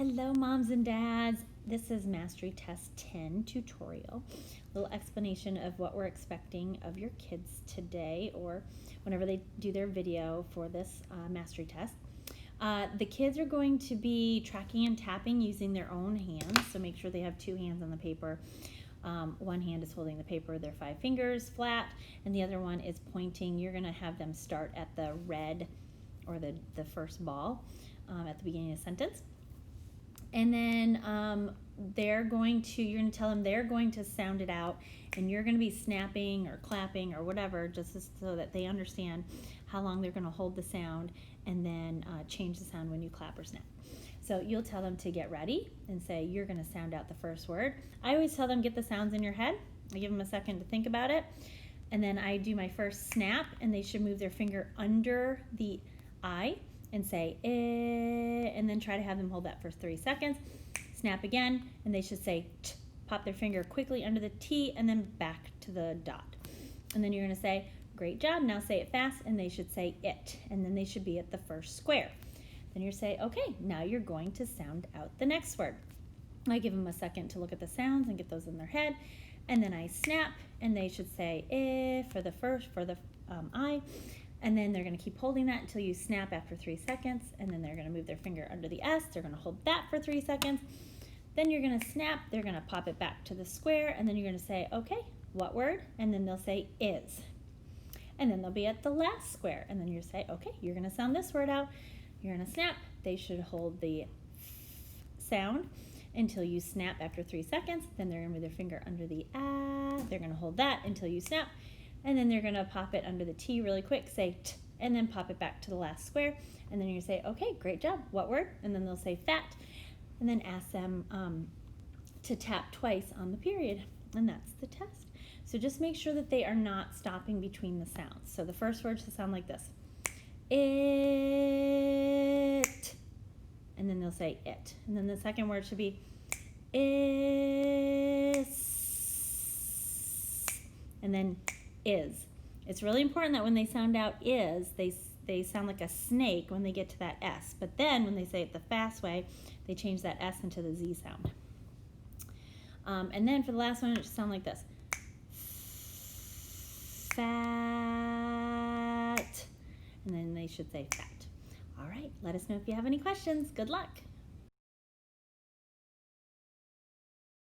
Hello, moms and dads. This is Mastery Test 10 tutorial. A little explanation of what we're expecting of your kids today or whenever they do their video for this Mastery Test. The kids are going to be tracking and tapping using their own hands, so make sure they have two hands on the paper. One hand is holding the paper, their 5 fingers flat, and the other one is pointing. You're going to have them start at the red or the first ball at the beginning of the sentence. And then you're going to tell them they're going to sound it out, and you're going to be snapping or clapping or whatever, just so that they understand how long they're going to hold the sound, and then change the sound when you clap or snap. So you'll tell them to get ready and say you're going to sound out the first word. I always tell them get the sounds in your head. I give them a second to think about it, and then I do my first snap, and they should move their finger under the I and say eh, and then try to have them hold that for 3 seconds. Snap again, and they should say t. Pop their finger quickly under the T and then back to the dot. And then you're going to say, great job, now say it fast, and they should say it. And then they should be at the first square. Then you say, okay, now you're going to sound out the next word. I give them a second to look at the sounds and get those in their head. And then I snap, and they should say eh for the I. And then they're going to keep holding that until you snap after 3 seconds. And then they're going to move their finger under the S. They're going to hold that for 3 seconds. Then you're going to snap. They're going to pop it back to the square. And then you're going to say, okay, what word? And then they'll say is. And then they'll be at the last square. And then you say, okay, you're going to sound this word out. You're going to snap. They should hold the sound until you snap after 3 seconds. Then they're going to move their finger under the ah. They're going to hold that until you snap. And then they're going to pop it under the T really quick, say t, and then pop it back to the last square. And then you're going to say, okay, great job. What word? And then they'll say fat. And then ask them to tap twice on the period. And that's the test. So just make sure that they are not stopping between the sounds. So the first word should sound like this. It. And then they'll say it. And then the second word should be is. And then is. It's really important that when they sound out is, they sound like a snake when they get to that S. But then when they say it the fast way, they change that S into the Z sound. And then for the last one, it should sound like this. Fat. And then they should say fat. All right, let us know if you have any questions. Good luck.